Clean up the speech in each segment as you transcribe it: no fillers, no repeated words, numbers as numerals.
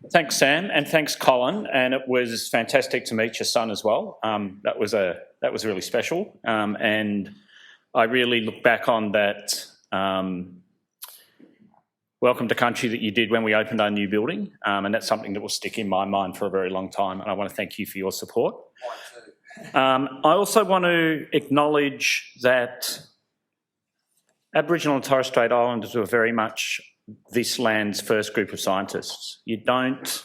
Thanks, Sam, and thanks, Colin. And it was fantastic to meet your son as well. That was really special, and I really look back on that welcome to country that you did when we opened our new building, and that's something that will stick in my mind for a very long time. And I want to thank you for your support. I also want to acknowledge that Aboriginal and Torres Strait Islanders were very much this land's first group of scientists. You don't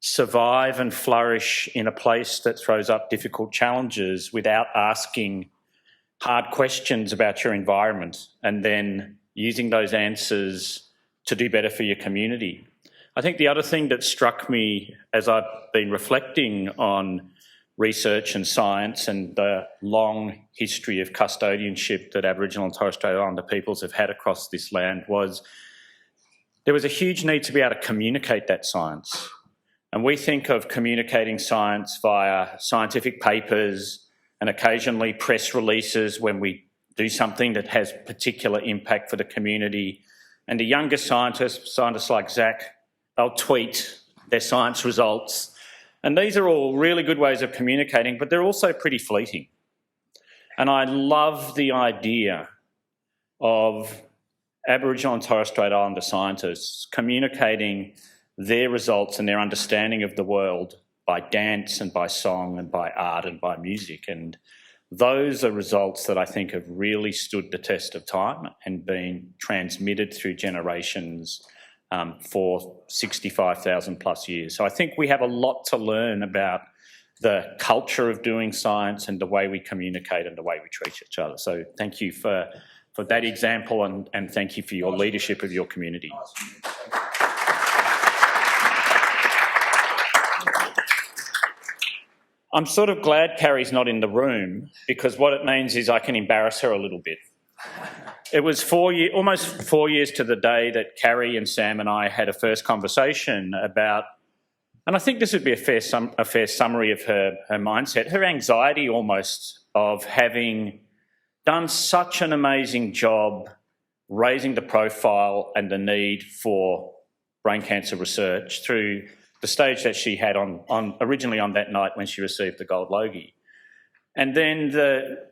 survive and flourish in a place that throws up difficult challenges without asking hard questions about your environment and then using those answers to do better for your community. I think the other thing that struck me as I've been reflecting on research and science and the long history of custodianship that Aboriginal and Torres Strait Islander peoples have had across this land was there was a huge need to be able to communicate that science. And we think of communicating science via scientific papers and occasionally press releases when we do something that has particular impact for the community. And the younger scientists like Zach, they'll tweet their science results. And these are all really good ways of communicating, but they're also pretty fleeting. And I love the idea of Aboriginal and Torres Strait Islander scientists communicating their results and their understanding of the world by dance and by song and by art and by music. And those are results that I think have really stood the test of time and been transmitted through generations for 65,000 plus years. So I think we have a lot to learn about the culture of doing science and the way we communicate and the way we treat each other. So thank you for that example and thank you for your leadership of your community. I'm sort of glad Carrie's not in the room because what it means is I can embarrass her a little bit. It was almost 4 years to the day that Carrie and Sam and I had a first conversation about, and I think this would be a fair summary of her mindset, her anxiety almost of having done such an amazing job raising the profile and the need for brain cancer research through the stage that she had originally on that night when she received the Gold Logie. And then the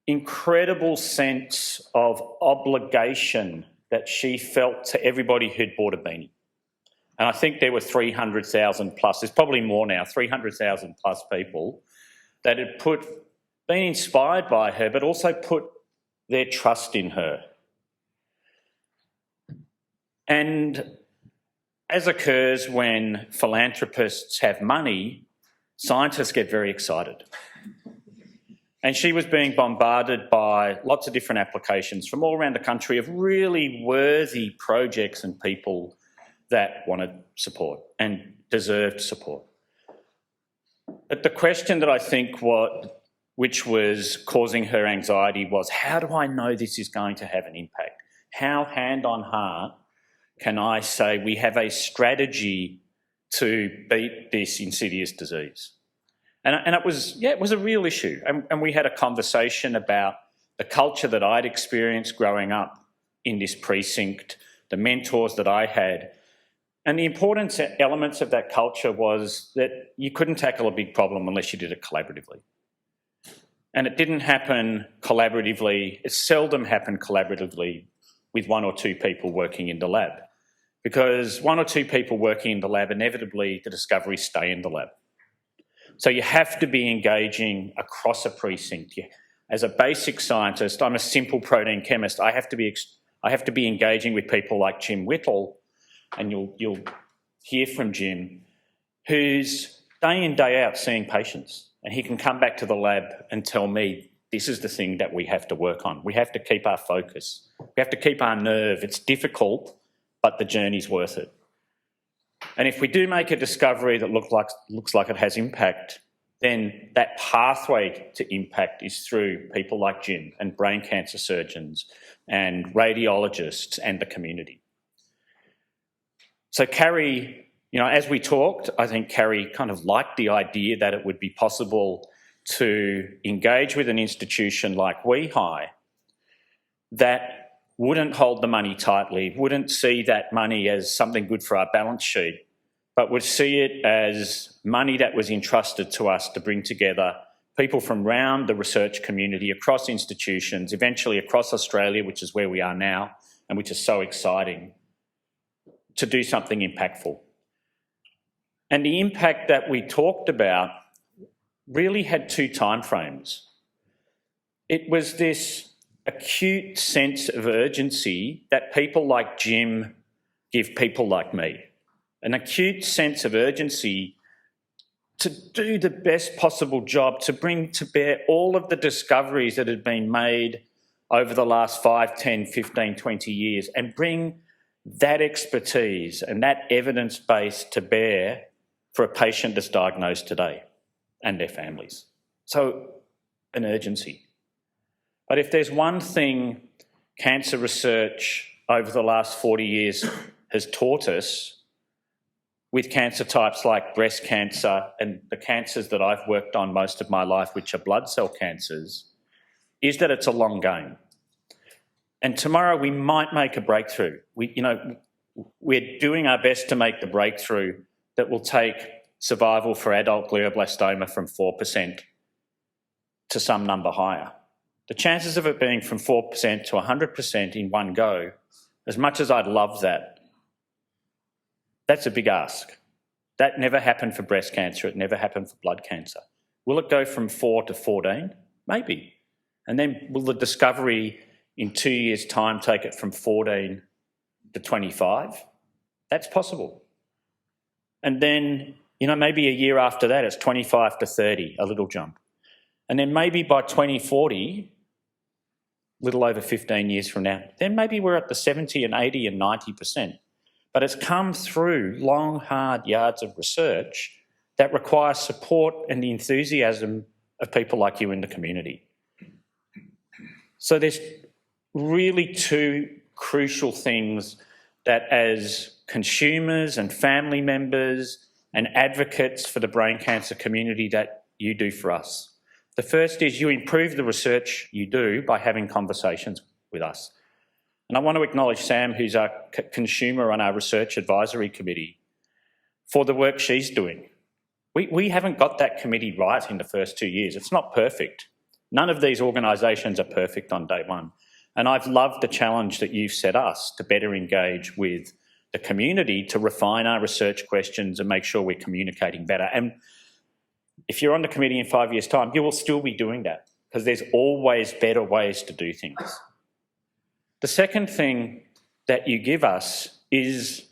incredible sense of obligation that she felt to everybody who'd bought a beanie. And I think there were 300,000 plus, there's probably more now, 300,000 plus people that had been inspired by her, but also put their trust in her. And as occurs when philanthropists have money, scientists get very excited. And she was being bombarded by lots of different applications from all around the country of really worthy projects and people that wanted support and deserved support. But the question that I think which was causing her anxiety was, how do I know this is going to have an impact? How, hand on heart, can I say we have a strategy to beat this insidious disease? And it was a real issue. And we had a conversation about the culture that I'd experienced growing up in this precinct, the mentors that I had. And the important elements of that culture was that you couldn't tackle a big problem unless you did it collaboratively. And it didn't happen collaboratively. It seldom happened collaboratively with one or two people working in the lab. Because one or two people working in the lab, inevitably the discoveries stay in the lab. So you have to be engaging across a precinct. As a basic scientist, I'm a simple protein chemist. I have to be engaging with people like Jim Whittle, and you'll hear from Jim, who's day in, day out seeing patients. And he can come back to the lab and tell me, this is the thing that we have to work on. We have to keep our focus. We have to keep our nerve. It's difficult, but the journey's worth it. And if we do make a discovery that looks like it has impact, then that pathway to impact is through people like Jim and brain cancer surgeons and radiologists and the community. So Carrie, as we talked, I think Carrie kind of liked the idea that it would be possible to engage with an institution like WeHi that wouldn't hold the money tightly, wouldn't see that money as something good for our balance sheet, but would see it as money that was entrusted to us to bring together people from around the research community, across institutions, eventually across Australia, which is where we are now, and which is so exciting, to do something impactful. And the impact that we talked about really had two timeframes. It was this acute sense of urgency that people like Jim give people like me. An acute sense of urgency to do the best possible job, to bring to bear all of the discoveries that had been made over the last 5, 10, 15, 20 years, and bring that expertise and that evidence base to bear for a patient that's diagnosed today and their families. So, an urgency. But if there's one thing cancer research over the last 40 years has taught us, with cancer types like breast cancer and the cancers that I've worked on most of my life, which are blood cell cancers, is that it's a long game. And tomorrow we might make a breakthrough. We're doing our best to make the breakthrough that will take survival for adult glioblastoma from 4% to some number higher. The chances of it being from 4% to 100% in one go, as much as I'd love that, that's a big ask. That never happened for breast cancer. It never happened for blood cancer. Will it go from 4 to 14? Maybe. And then will the discovery in 2 years' time take it from 14 to 25? That's possible. And then, maybe a year after that, it's 25 to 30, a little jump. And then maybe by 2040, little over 15 years from now, then maybe we're at the 70 and 80 and 90%. But it's come through long, hard yards of research that require support and the enthusiasm of people like you in the community. So there's really two crucial things that as consumers and family members and advocates for the brain cancer community that you do for us. The first is you improve the research you do by having conversations with us. And I want to acknowledge Sam, who's our consumer on our research advisory committee, for the work she's doing. We haven't got that committee right in the first 2 years. It's not perfect. None of these organisations are perfect on day one. And I've loved the challenge that you've set us to better engage with the community to refine our research questions and make sure we're communicating better. And if you're on the committee in 5 years' time, you will still be doing that because there's always better ways to do things. The second thing that you give us is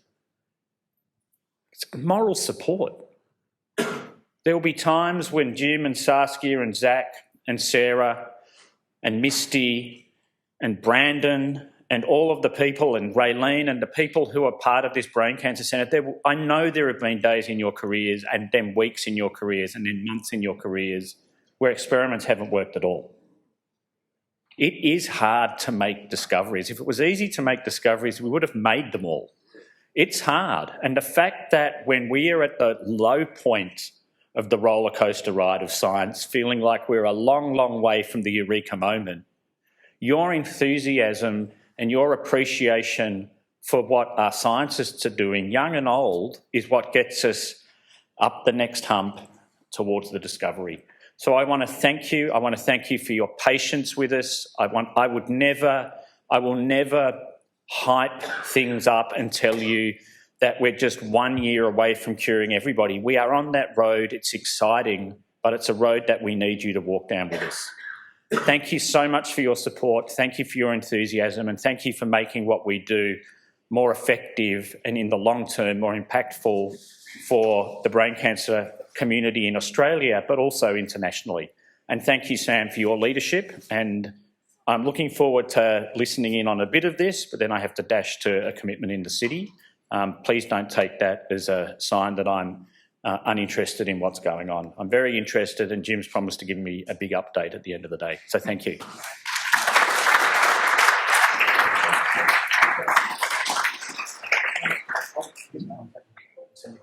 moral support. There will be times when Jim and Saskia and Zach and Sarah and Misty and Brandon and all of the people and Raylene and the people who are part of this Brain Cancer Centre, I know there have been days in your careers and then weeks in your careers and then months in your careers where experiments haven't worked at all. It is hard to make discoveries. If it was easy to make discoveries, we would have made them all. It's hard. And the fact that when we are at the low point of the roller coaster ride of science, feeling like we're a long, long way from the eureka moment, your enthusiasm and your appreciation for what our scientists are doing, young and old, is what gets us up the next hump towards the discovery. So I want to thank you. I want to thank you for your patience with us. I will never hype things up and tell you that we're just 1 year away from curing everybody. We are on that road. It's exciting, but it's a road that we need you to walk down with us. Thank you so much for your support. Thank you for your enthusiasm, and thank you for making what we do more effective and in the long term more impactful for the brain cancer community in Australia, but also internationally. And thank you, Sam, for your leadership. And I'm looking forward to listening in on a bit of this, but then I have to dash to a commitment in the city. Please don't take that as a sign that I'm uninterested in what's going on. I'm very interested, and Jim's promised to give me a big update at the end of the day. So thank you.